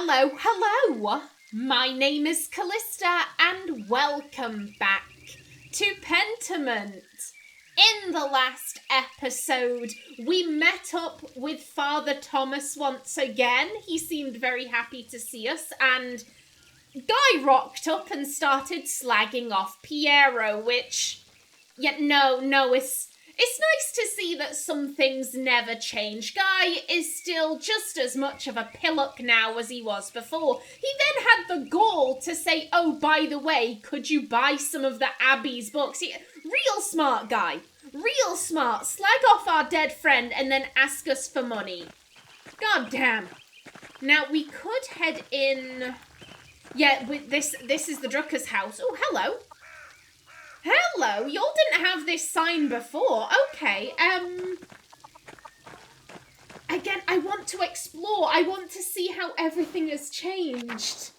Hello. My name is Callista and welcome back to Pentiment. In the last episode, we met up with Father Thomas once again. He seemed very happy to see us, and Guy rocked up and started slagging off Piero, which, it's nice to see that some things never change. Guy is still just as much of a pillock now as he was before. He then had the gall to say, oh, by the way, could you buy some of the Abbey's books? Real smart guy. Real smart. Slag off our dead friend and then ask us for money. God damn. Now, we could head in... Yeah, this is the Drucker's house. Oh, hello. Hello, y'all didn't have this sign before. Okay, again, I want to explore. I want to see how everything has changed.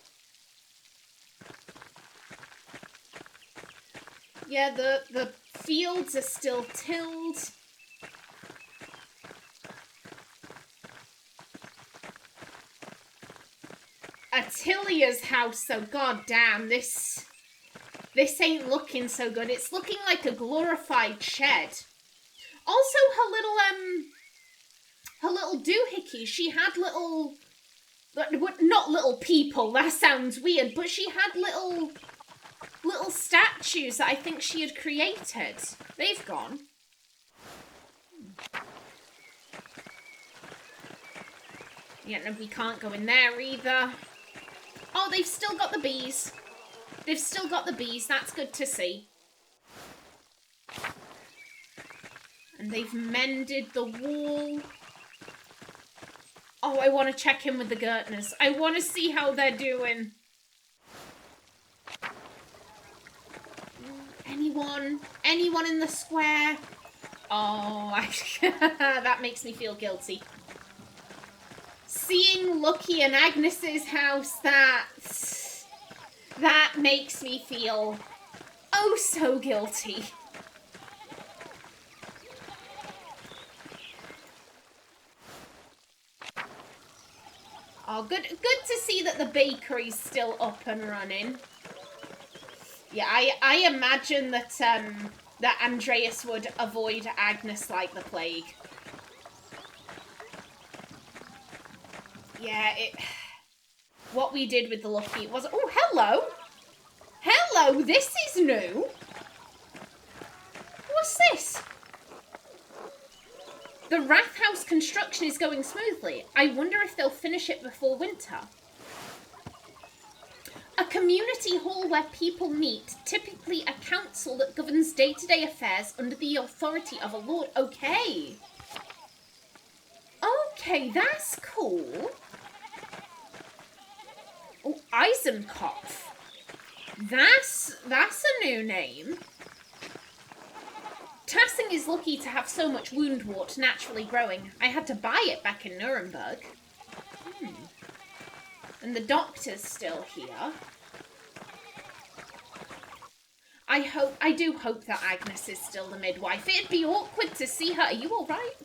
Yeah, the fields are still tilled. Attilia's house, so goddamn, this ain't looking so good. It's looking like a glorified shed. Also, her little doohickey, she had little, not little people, that sounds weird, but she had little statues that I think she had created. They've gone. Yeah, no, we can't go in there either. Oh, they've still got the bees. They've still got the bees, that's good to see. And they've mended the wall. Oh, I want to check in with the Gertners. I want to see how they're doing. Anyone in the square? Oh, that makes me feel guilty. Seeing Lucky and Agnes's house, that makes me feel oh so guilty. Oh, good to see that the bakery's still up and running. Yeah, I imagine that that Andreas would avoid Agnes like the plague. Yeah, what we did with the Lucky was... Oh, hello! Hello, this is new! What's this? The Wrath House construction is going smoothly. I wonder if they'll finish it before winter. A community hall where people meet, typically a council that governs day-to-day affairs under the authority of a lord. Okay. Okay, that's cool. Oh, Eisenkopf. That's a new name. Tassing is lucky to have so much woundwort naturally growing. I had to buy it back in Nuremberg. And the doctor's still here. I do hope that Agnes is still the midwife. It'd be awkward to see her. Are you alright?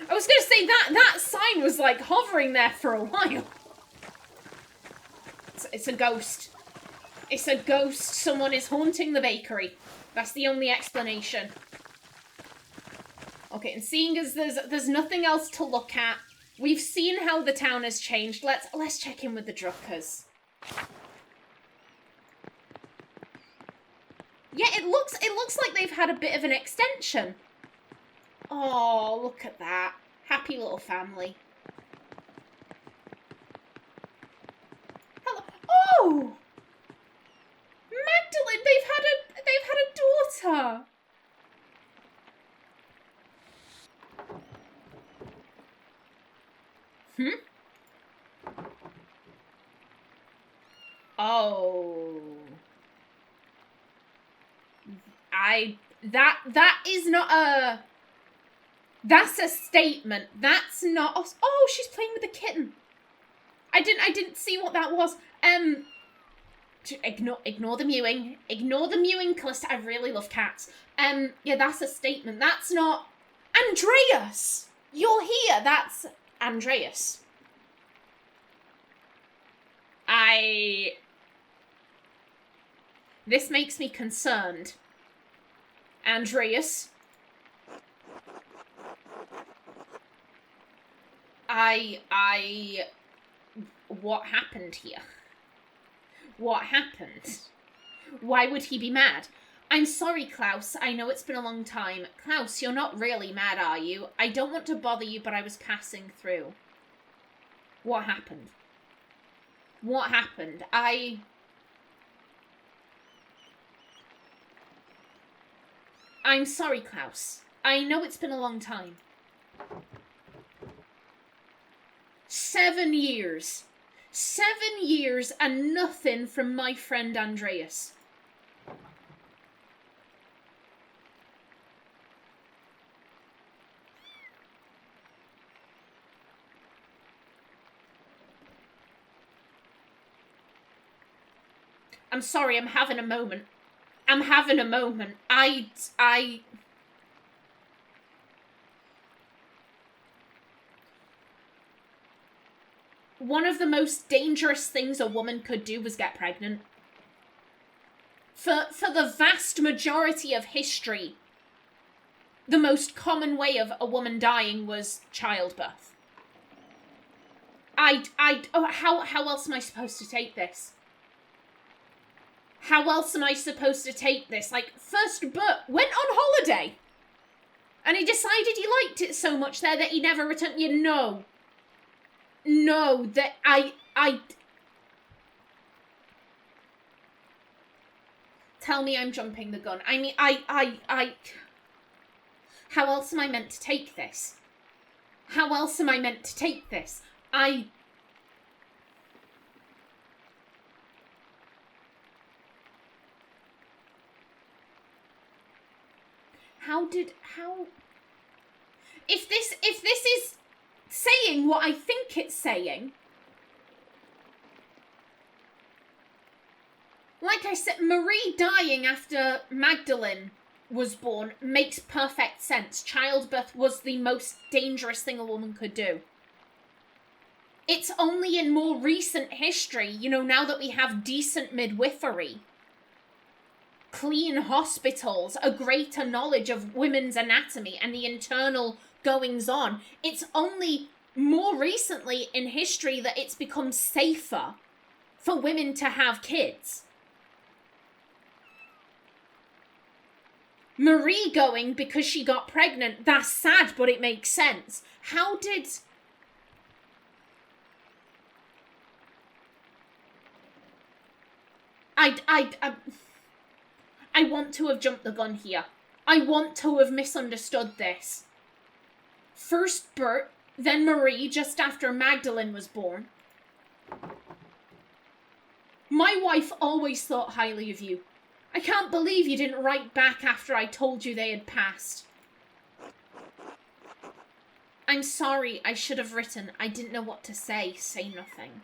I was going to say that sign was like hovering there for a while. It's a ghost. It's a ghost. Someone is haunting the bakery. That's the only explanation. Okay, and seeing as there's nothing else to look at, we've seen how the town has changed. Let's check in with the Druckers. Yeah, it looks like they've had a bit of an extension. Oh, look at that. Happy little family. Hello. Oh! Magdalene, they've had a daughter. Oh. That is not a... That's a statement. That's not... Oh, she's playing with a kitten. I didn't see what that was. Ignore the mewing. Ignore the mewing, Callista. I really love cats. Yeah, that's a statement. That's not... Andreas! You're here. That's Andreas. This makes me concerned. Andreas? What happened here? What happened? Why would he be mad? I'm sorry, Klaus. I know it's been a long time. Klaus, you're not really mad, are you? I don't want to bother you, but I was passing through. What happened? What happened? I'm sorry, Klaus. I know it's been a long time. 7 years. 7 years and nothing from my friend Andreas. I'm sorry, I'm having a moment. I'm having a moment. One of the most dangerous things a woman could do was get pregnant. For the vast majority of history, the most common way of a woman dying was childbirth. How else am I supposed to take this? How else am I supposed to take this? Like, first Bert went on holiday. And he decided he liked it so much there that he never returned. You know. No, that I... Tell me I'm jumping the gun. I mean, How else am I meant to take this? How else am I meant to take this? If this is saying what I think it's saying, like I said, Marie dying after Magdalene was born makes perfect sense. Childbirth was the most dangerous thing a woman could do. It's only in more recent history, you know, now that we have decent midwifery, clean hospitals, a greater knowledge of women's anatomy and the internal goings-on, it's only more recently in history that it's become safer for women to have kids. Marie going because she got pregnant, that's sad, but it makes sense. How did... I want to have jumped the gun here. I want to have misunderstood this. First Bert, then Marie, just after Magdalene was born. My wife always thought highly of you. I can't believe you didn't write back after I told you they had passed. I'm sorry, I should have written. I didn't know what to say. Say nothing.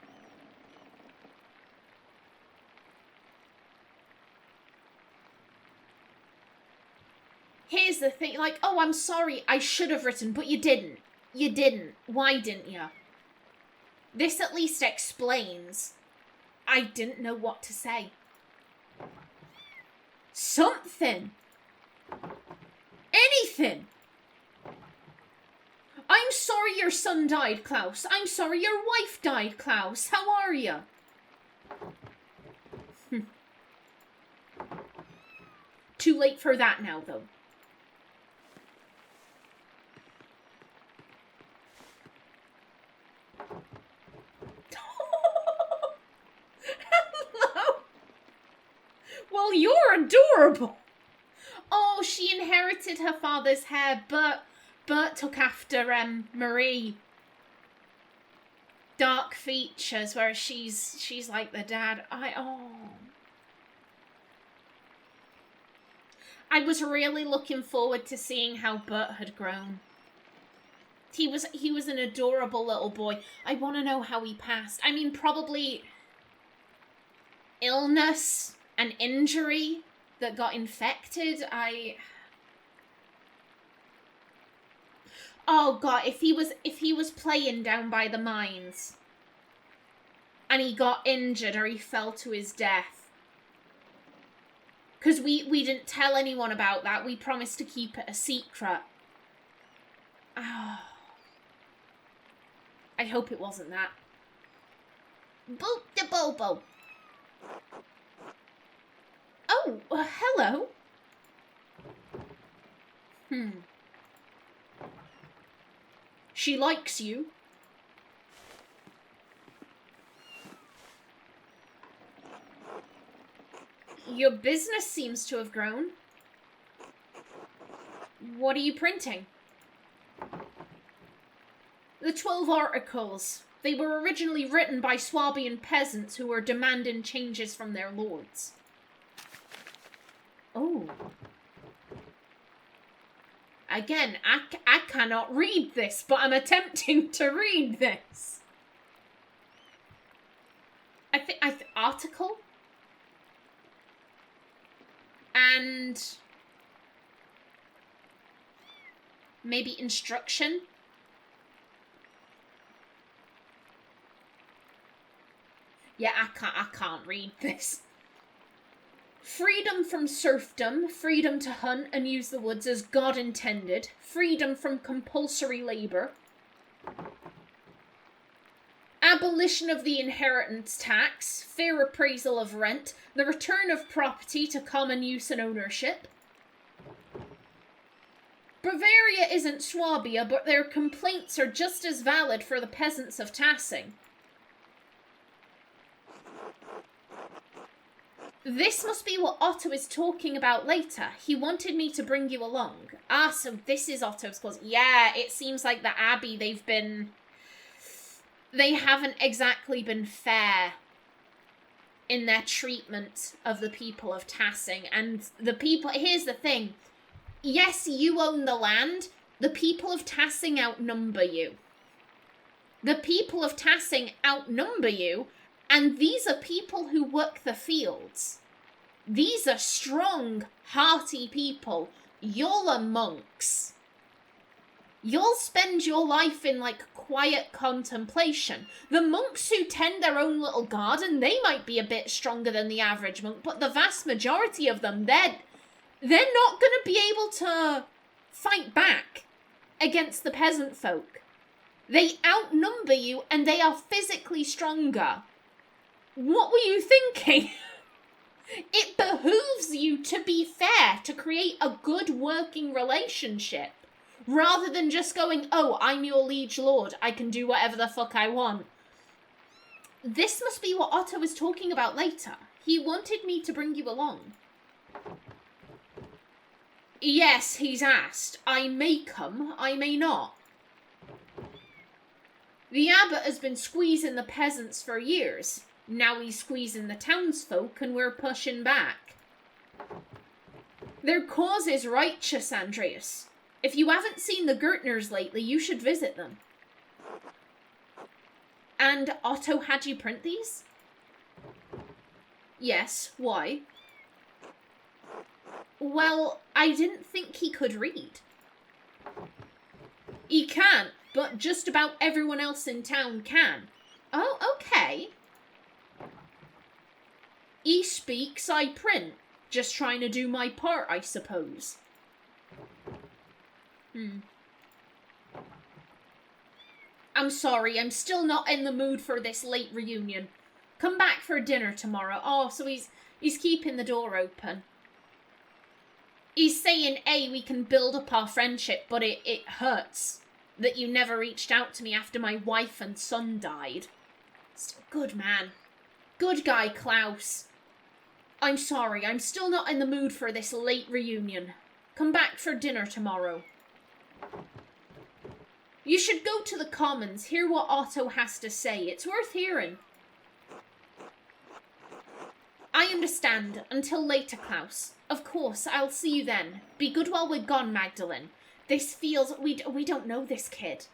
Here's the thing, like, oh, I'm sorry, I should have written, but you didn't. You didn't. Why didn't you? This at least explains. I didn't know what to say. Something. Anything. I'm sorry your son died, Klaus. I'm sorry your wife died, Klaus. How are you? Too late for that now, though. Hello. Well, you're adorable. Oh, she inherited her father's hair, but Bert took after Marie. Dark features, whereas she's like the dad. I was really looking forward to seeing how Bert had grown. He was an adorable little boy. I want to know how he passed. I mean, probably illness and injury that got infected. Oh god, if he was playing down by the mines and he got injured or he fell to his death. Because we didn't tell anyone about that. We promised to keep it a secret. Oh. I hope it wasn't that. Boop de bobo. Oh, hello. She likes you. Your business seems to have grown. What are you printing? The 12 articles. They were originally written by Swabian peasants who were demanding changes from their lords. Oh. Again, I cannot read this, but I'm attempting to read this. Article? And maybe instruction? Yeah, I can't read this. Freedom from serfdom, freedom to hunt and use the woods as God intended, freedom from compulsory labour, abolition of the inheritance tax, fair appraisal of rent, the return of property to common use and ownership. Bavaria isn't Swabia, but their complaints are just as valid for the peasants of Tassing. This must be what Otto is talking about later. He wanted me to bring you along. Ah, so this is Otto's cause. Yeah, it seems like the Abbey, they haven't exactly been fair in their treatment of the people of Tassing. And the people, here's the thing. Yes, you own the land. The people of Tassing outnumber you. The people of Tassing outnumber you. And these are people who work the fields. These are strong, hearty people. You're a monks. You'll spend your life in, quiet contemplation. The monks who tend their own little garden, they might be a bit stronger than the average monk, but the vast majority of them, they're not going to be able to fight back against the peasant folk. They outnumber you, and they are physically stronger. What were you thinking? It behooves you to be fair, to create a good working relationship, rather than just going, oh, I'm your liege lord, I can do whatever the fuck I want. This must be what Otto was talking about later. He wanted me to bring you along. Yes, he's asked. I may come, I may not. The abbot has been squeezing the peasants for years. Now he's squeezing the townsfolk and we're pushing back. Their cause is righteous, Andreas. If you haven't seen the Gertners lately, you should visit them. And Otto had you print these? Yes, why? Well, I didn't think he could read. He can't, but just about everyone else in town can. Oh, okay. He speaks, I print. Just trying to do my part, I suppose. I'm sorry, I'm still not in the mood for this late reunion. Come back for dinner tomorrow. Oh, so he's keeping the door open. He's saying, hey, we can build up our friendship, but it hurts that you never reached out to me after my wife and son died. Still good man. Good guy, Klaus. I'm sorry, I'm still not in the mood for this late reunion. Come back for dinner tomorrow. You should go to the Commons, hear what Otto has to say. It's worth hearing. I understand. Until later, Klaus. Of course, I'll see you then. Be good while we're gone, Magdalene. This feels... We don't know this kid.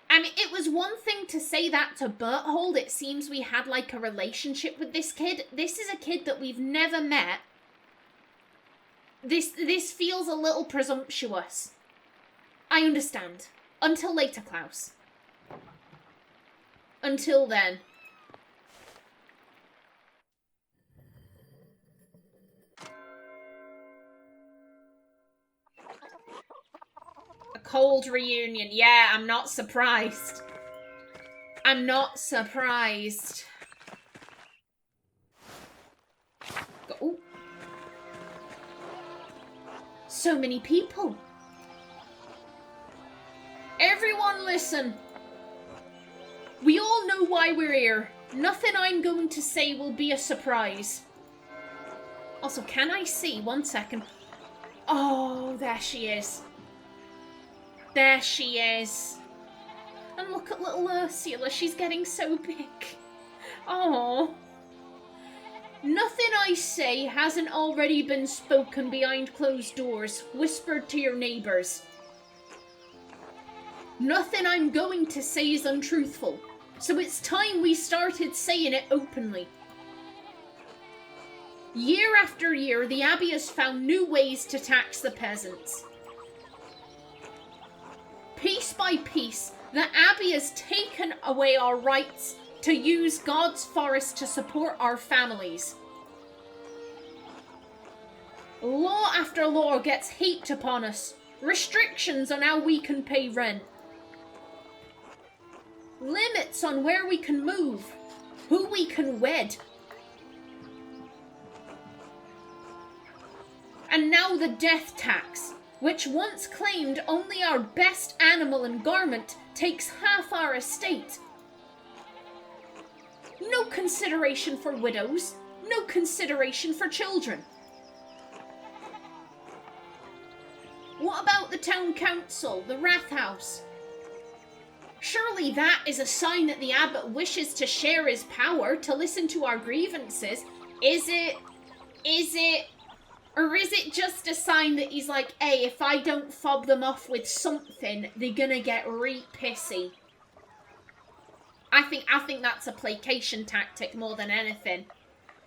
I mean, it was one thing to say that to Berthold. It seems we had, a relationship with this kid. This is a kid that we've never met. This feels a little presumptuous. I understand. Until later, Klaus. Until then. A cold reunion. Yeah, I'm not surprised. I'm not surprised. Oh. So many people. Everyone listen. We all know why we're here. Nothing I'm going to say will be a surprise. Also, can I see? 1 second. Oh, there she is. There she is. And look at little Ursula. She's getting so big. Oh. Nothing I say hasn't already been spoken behind closed doors, whispered to your neighbours. Nothing I'm going to say is untruthful, so it's time we started saying it openly. Year after year, the Abbey has found new ways to tax the peasants. Piece by piece, the Abbey has taken away our rights to use God's forest to support our families. Law after law gets heaped upon us. Restrictions on how we can pay rent. Limits on where we can move, who we can wed. And now the death tax, which once claimed only our best animal and garment, takes half our estate. No consideration for widows, no consideration for children. What about the town council, the Rathouse? Surely that is a sign that the abbot wishes to share his power, to listen to our grievances. Is it? Or is it just a sign that he's like, hey, if I don't fob them off with something, they're gonna get pissy? I think that's a placation tactic more than anything.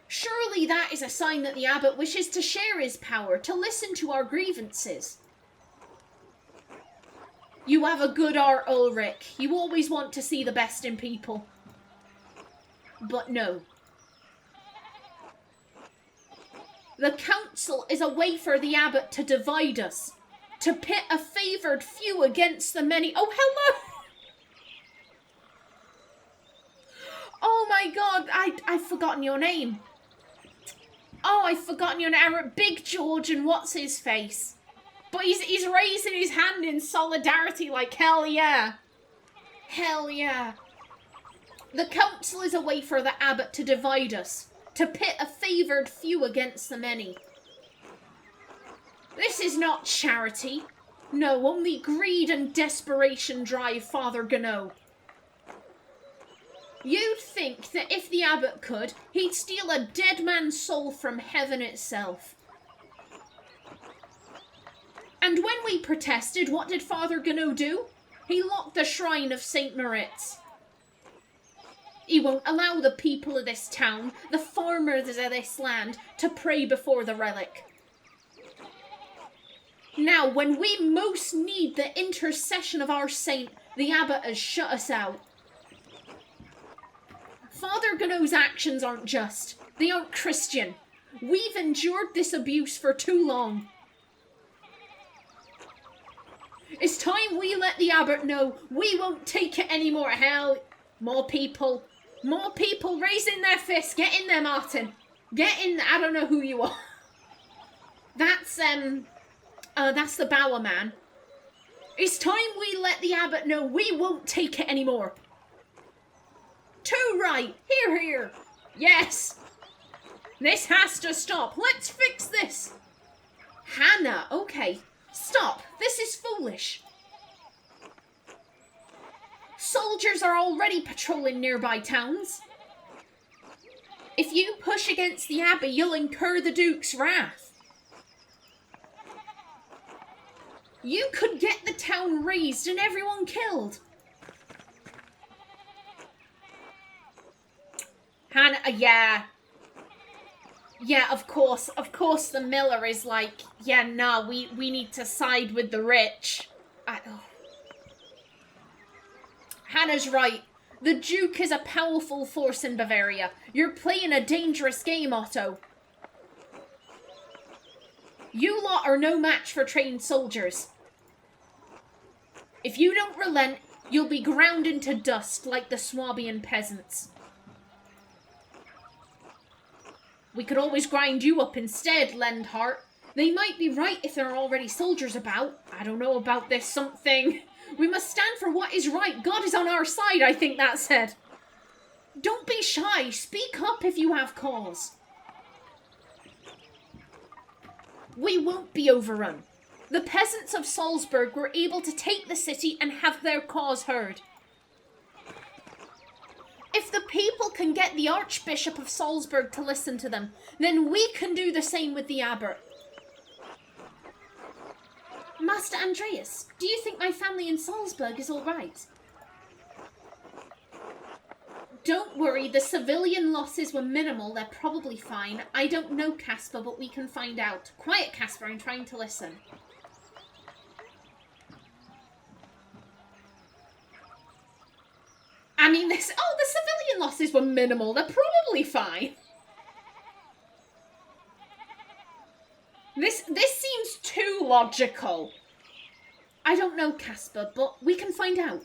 Surely that is a sign that the abbot wishes to share his power, to listen to our grievances. You have a good heart, Ulrich. You always want to see the best in people. But no. The council is a way for the abbot to divide us, to pit a favoured few against the many. Oh, hello! Oh my god, I've forgotten your name. Oh, I've forgotten your name. Big George and what's his face? But he's raising his hand in solidarity like, hell yeah. Hell yeah. The council is a way for the abbot to divide us, to pit a favoured few against the many. This is not charity. No, only greed and desperation drive Father Gonneau. You'd think that if the abbot could, he'd steal a dead man's soul from heaven itself. And when we protested, what did Father Gonneau do? He locked the shrine of St. Moritz. He won't allow the people of this town, the farmers of this land, to pray before the relic. Now, when we most need the intercession of our saint, the abbot has shut us out. Father Gonneau's actions aren't just. They aren't Christian. We've endured this abuse for too long. It's time we let the abbot know we won't take it anymore. Hell, more people raising their fists. Get in there, Martin. Get in there. I don't know who you are. That's the Bower man. It's time we let the abbot know we won't take it anymore. Too right. Hear, hear. Yes. This has to stop. Let's fix this. Hannah, okay. Stop. This is foolish. Soldiers are already patrolling nearby towns. If you push against the abbey, you'll incur the Duke's wrath. You could get the town razed and everyone killed. Hannah, yeah. Yeah, of course the miller is like, yeah, nah, we need to side with the rich. Hannah's right. The Duke is a powerful force in Bavaria. You're playing a dangerous game, Otto. You lot are no match for trained soldiers. If you don't relent, you'll be ground into dust like the Swabian peasants. We could always grind you up instead, Lendhart. They might be right if there are already soldiers about. I don't know about this something. We must stand for what is right. God is on our side, I think that said. Don't be shy. Speak up if you have cause. We won't be overrun. The peasants of Salzburg were able to take the city and have their cause heard. If the people can get the Archbishop of Salzburg to listen to them, then we can do the same with the abbot. Master Andreas, do you think my family in Salzburg is all right? Don't worry, the civilian losses were minimal. They're probably fine. I don't know, Casper, but we can find out. Quiet, Casper, I'm trying to listen. I mean, the civilian losses were minimal. They're probably fine. This seems too logical. I don't know, Casper, but we can find out.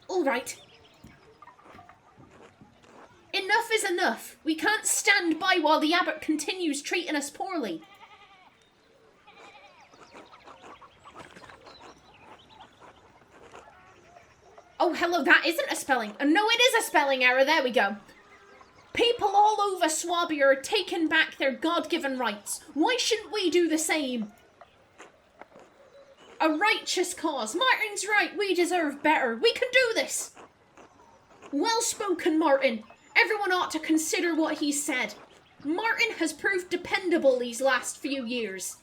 All right. Enough is enough. We can't stand by while the abbot continues treating us poorly. Oh, hello, that isn't a spelling. No, it is a spelling error. There we go. People all over Swabia are taking back their God-given rights. Why shouldn't we do the same? A righteous cause. Martin's right. We deserve better. We can do this. Well spoken, Martin. Everyone ought to consider what he said. Martin has proved dependable these last few years.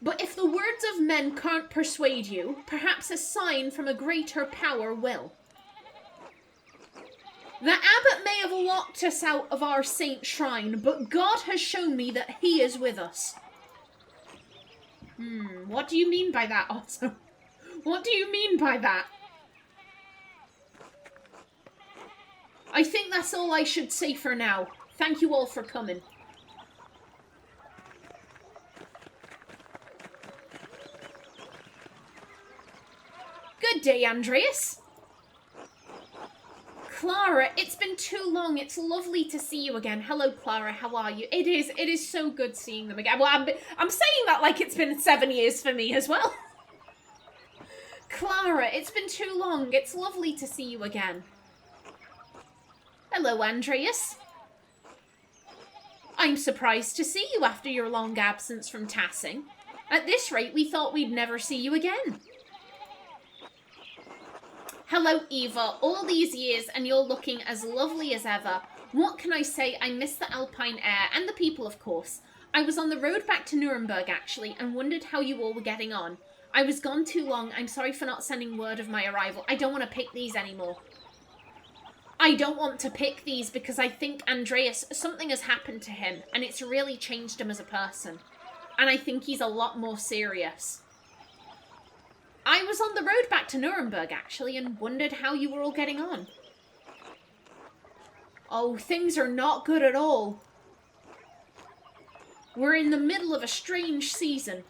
But if the words of men can't persuade you, perhaps a sign from a greater power will. The abbot may have locked us out of our saint shrine, but God has shown me that he is with us. What do you mean by that, Otto? What do you mean by that? I think that's all I should say for now. Thank you all for coming. Good day, Andreas. Clara, it's been too long. It's lovely to see you again. Hello, Clara. How are you? It is so good seeing them again. Well, I'm saying that like it's been 7 years for me as well. Clara, it's been too long. It's lovely to see you again. Hello, Andreas. I'm surprised to see you after your long absence from Tassing. At this rate, we thought we'd never see you again. Hello, Eva. All these years and you're looking as lovely as ever. What can I say? I miss the alpine air and the people, of course. I was on the road back to Nuremberg, actually, and wondered how you all were getting on. I was gone too long. I'm sorry for not sending word of my arrival. I don't want to pick these anymore. I don't want to pick these because I think Andreas, something has happened to him, and it's really changed him as a person. And I think he's a lot more serious. I was on the road back to Nuremberg, actually, and wondered how you were all getting on. Oh, things are not good at all. We're in the middle of a strange season.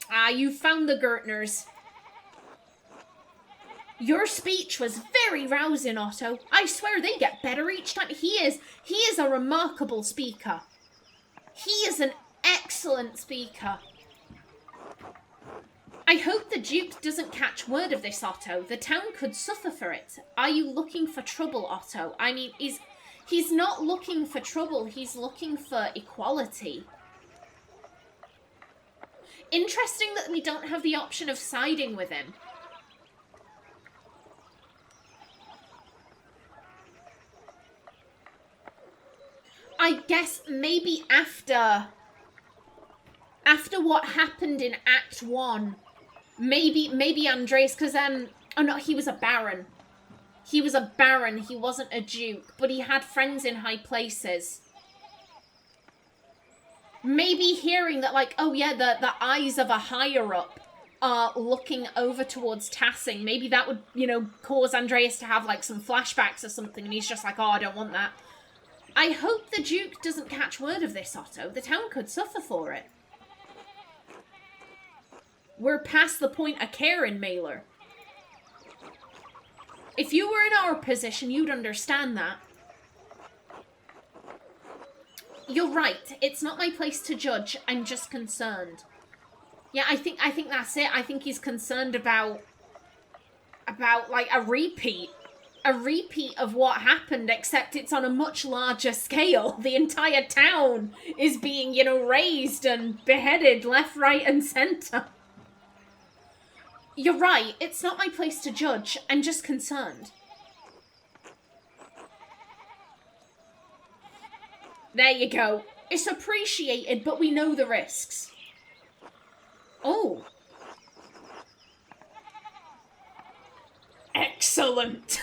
Ah, you found the Gertners. Your speech was very rousing, Otto. I swear they get better each time. He is a remarkable speaker. He is an excellent speaker. I hope the Duke doesn't catch word of this, Otto. The town could suffer for it. Are you looking for trouble, Otto? I mean, he's not looking for trouble. He's looking for equality. Interesting that we don't have the option of siding with him. I guess maybe after what happened in Act 1, maybe Andreas, because oh no, he was a baron. He was a baron, he wasn't a duke, but he had friends in high places. Maybe hearing that, like, oh yeah, the eyes of a higher-up are looking over towards Tassing. Maybe that would, you know, cause Andreas to have, like, some flashbacks or something, and he's just like, oh, I don't want that. I hope the Duke doesn't catch word of this, Otto. The town could suffer for it. We're past the point of caring, Mailer. If you were in our position, you'd understand that. You're right. It's not my place to judge. I'm just concerned. Yeah, I think that's it. I think he's concerned about like a repeat of what happened, except it's on a much larger scale. The entire town is being, you know, razed and beheaded left, right, and center. You're right. It's not my place to judge. I'm just concerned. There you go. It's appreciated, but we know the risks. Oh. Excellent.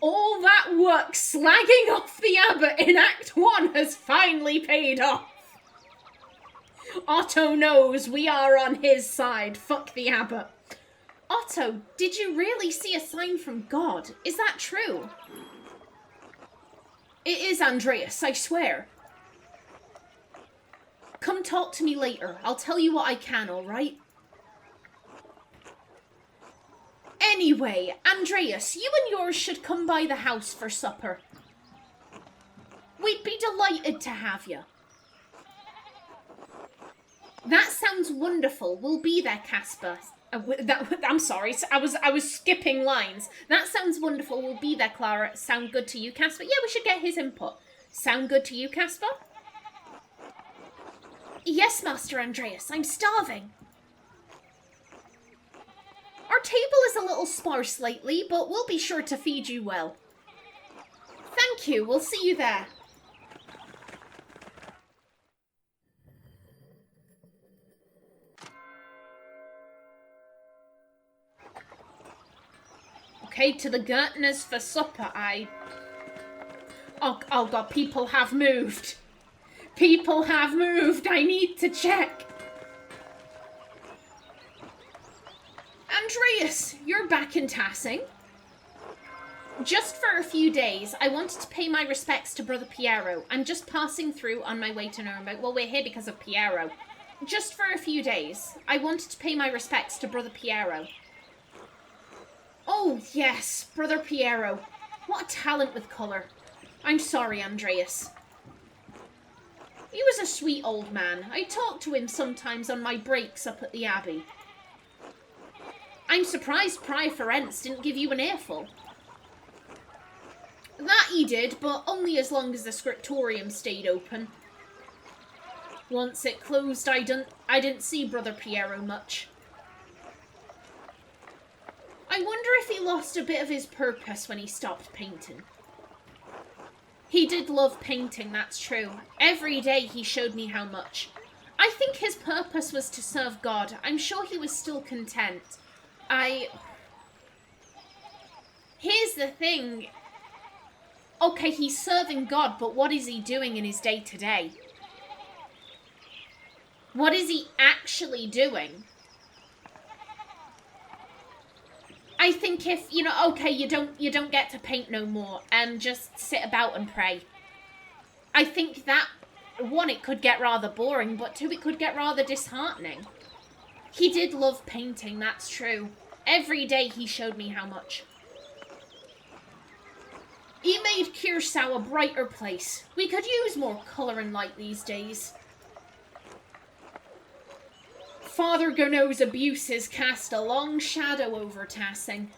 All that work slagging off the abbot in Act 1 has finally paid off. Otto knows we are on his side. Fuck the abbot. Otto, did you really see a sign from God? Is that true? It is, Andreas, I swear. Come talk to me later. I'll tell you what I can, alright? Anyway, Andreas, you and yours should come by the house for supper. We'd be delighted to have you. That sounds wonderful. We'll be there, Casper. I'm sorry, I was skipping lines. That sounds wonderful. We'll be there, Clara. Sound good to you, Casper? Yeah, we should get his input. Sound good to you, Casper? Yes, Master Andreas. I'm starving. Our table is a little sparse lately, but we'll be sure to feed you well. Thank you. We'll see you there. Okay, to the Gertners for supper, Oh God, people have moved. People have moved. I need to check. Andreas, you're back in Tassing. Just for a few days, I wanted to pay my respects to Brother Piero. I'm just passing through on my way to Nuremberg. Well, we're here because of Piero. Just for a few days, I wanted to pay my respects to Brother Piero. Oh, yes, Brother Piero. What a talent with colour. I'm sorry, Andreas. He was a sweet old man. I talked to him sometimes on my breaks up at the Abbey. I'm surprised Prior Ferenc didn't give you an earful. That he did, but only as long as the scriptorium stayed open. Once it closed, I didn't see Brother Piero much. I wonder if he lost a bit of his purpose when he stopped painting. He did love painting, that's true. Every day he showed me how much. I think his purpose was to serve God. I'm sure he was still content. Here's the thing. Okay, he's serving God, but what is he doing in his day-to-day? What is he actually doing? I think if, you know, okay, you don't get to paint no more and just sit about and pray. I think that, one, it could get rather boring, but two, it could get rather disheartening. He did love painting, that's true. Every day he showed me how much. He made Kiersau a brighter place. We could use more colour and light these days. Father Gernot's abuses cast a long shadow over Tassing.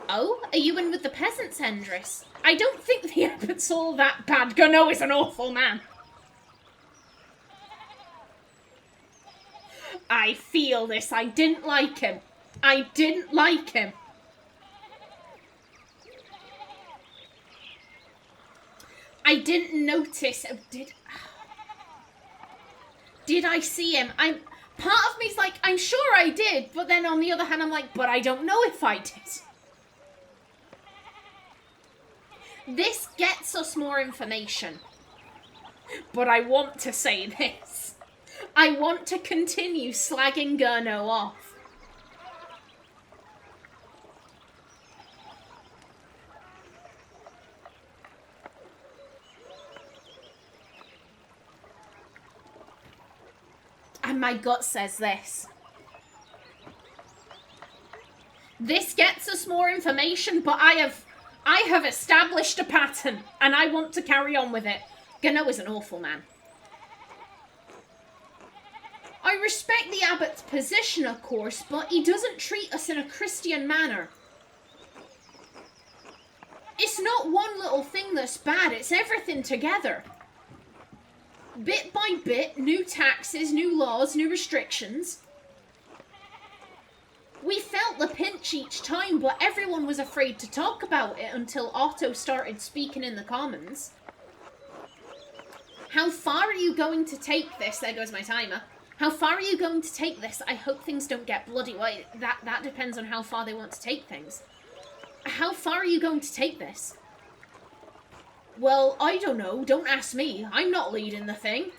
Oh, are you in with the peasants, Andreas? I don't think the abbot's all that bad. Gernot is an awful man. I feel this. I didn't like him. I didn't like him. I didn't notice. Did I see him? Part of me's like, I'm sure I did, but then on the other hand, I'm like, but I don't know if I did. This gets us more information. but I want to say this. I want to continue slagging Gurno off. And my gut says this. This gets us more information, but I have established a pattern, and I want to carry on with it. Gurno is an awful man. I respect the abbot's position, of course, but he doesn't treat us in a Christian manner. It's not one little thing that's bad, it's everything together. Bit by bit, new taxes, new laws, new restrictions. We felt the pinch each time, but everyone was afraid to talk about it until Otto started speaking in the Commons. How far are you going to take this? There goes my timer. How far are you going to take this? I hope things don't get bloody. Well, that depends on how far they want to take things. How far are you going to take this? Well, I don't know. Don't ask me. I'm not leading the thing.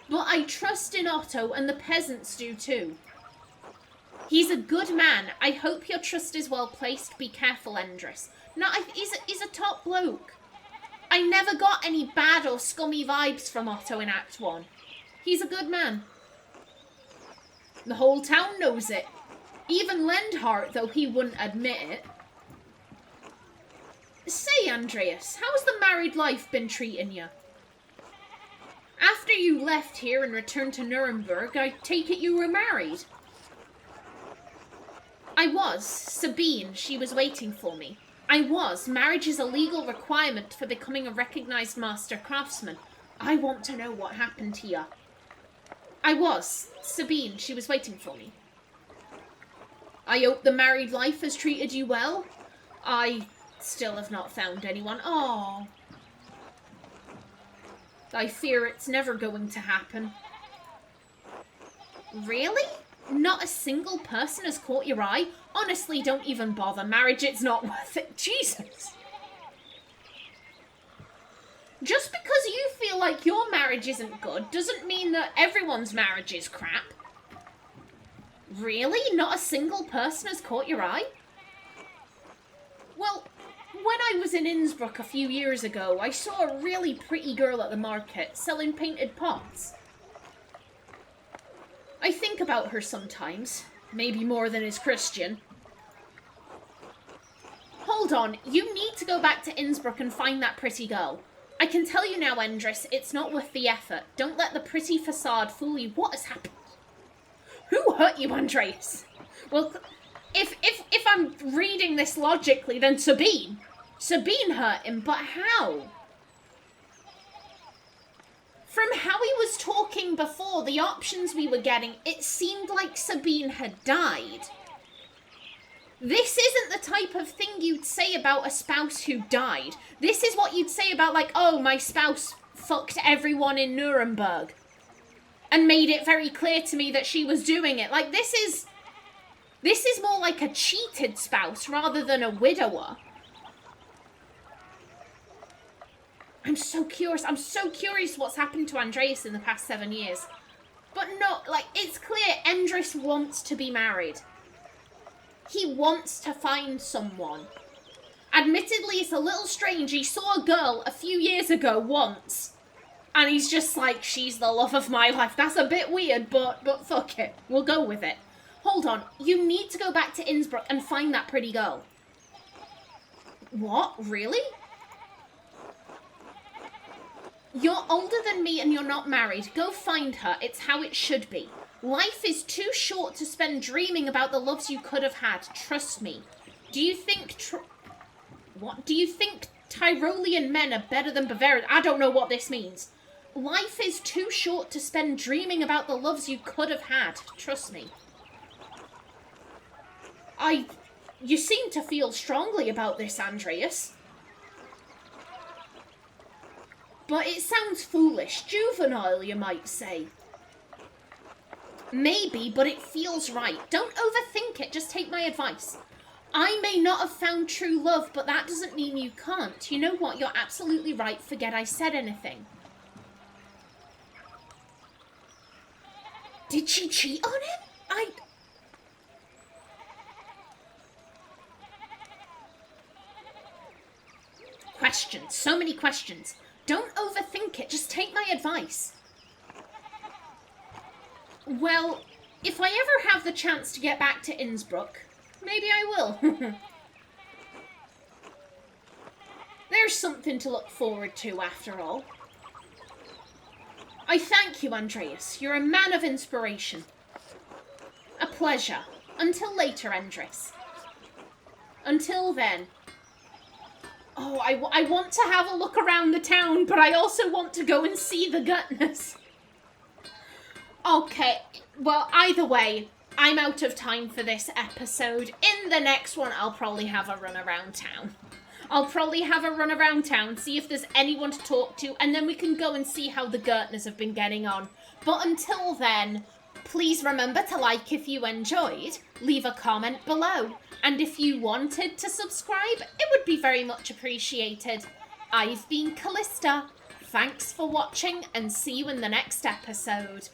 But I trust in Otto, and the peasants do too. He's a good man. I hope your trust is well placed. Be careful, Andreas. No, he's a top bloke. I never got any bad or scummy vibes from Otto in Act 1. He's a good man. The whole town knows it. Even Lendhart, though he wouldn't admit it. Say, Andreas, how's the married life been treating you? After you left here and returned to Nuremberg, I take it you were married? I was. Sabine, she was waiting for me. I was. Marriage is a legal requirement for becoming a recognised master craftsman. I want to know what happened to you. I was. Sabine, she was waiting for me. I hope the married life has treated you well. I still have not found anyone. Oh. I fear it's never going to happen. Really? Not a single person has caught your eye? Honestly, don't even bother. Marriage, it's not worth it. Jesus. Just because you feel like your marriage isn't good doesn't mean that everyone's marriage is crap. Really? Not a single person has caught your eye? Well, when I was in Innsbruck a few years ago, I saw a really pretty girl at the market selling painted pots. I think about her sometimes. Maybe more than is Christian. Hold on, you need to go back to Innsbruck and find that pretty girl. I can tell you now, Andreas, it's not worth the effort. Don't let the pretty facade fool you. What has happened? Who hurt you, Andreas? Well, if I'm reading this logically, then Sabine. Sabine hurt him, but how? From how he was talking before, the options we were getting, it seemed like Sabine had died. This isn't the type of thing you'd say about a spouse who died. This is what you'd say about, like, oh, my spouse fucked everyone in Nuremberg and made it very clear to me that she was doing it. Like, this is more like a cheated spouse rather than a widower. I'm so curious what's happened to Andreas in the past 7 years. But no, like, it's clear Andreas wants to be married. He wants to find someone. Admittedly, it's a little strange. He saw a girl a few years ago once, and he's just like, she's the love of my life. That's a bit weird, but fuck it. We'll go with it. Hold on. You need to go back to Innsbruck and find that pretty girl. What? Really? You're older than me and you're not married. Go find her. It's how it should be. Life is too short to spend dreaming about the loves you could have had. Trust me. Do you think Do you think Tyrolean men are better than Bavarian? I don't know what this means. Life is too short to spend dreaming about the loves you could have had. Trust me. You seem to feel strongly about this, Andreas. But it sounds foolish, juvenile, you might say. Maybe, but it feels right. Don't overthink it, just take my advice. I may not have found true love, but that doesn't mean you can't. You know what, you're absolutely right, forget I said anything. Did she cheat on him? Questions. So many questions. Don't overthink it. Just take my advice. Well, if I ever have the chance to get back to Innsbruck, maybe I will. There's something to look forward to, after all. I thank you, Andreas. You're a man of inspiration. A pleasure. Until later, Andreas. Until then. Oh, I want to have a look around the town, but I also want to go and see the Gutness. Okay, well, either way, I'm out of time for this episode. In the next one, I'll probably have a run around town. See if there's anyone to talk to, and then we can go and see how the Gurtners have been getting on. But until then, please remember to like if you enjoyed, leave a comment below, and if you wanted to subscribe, it would be very much appreciated. I've been Callista. Thanks for watching, and see you in the next episode.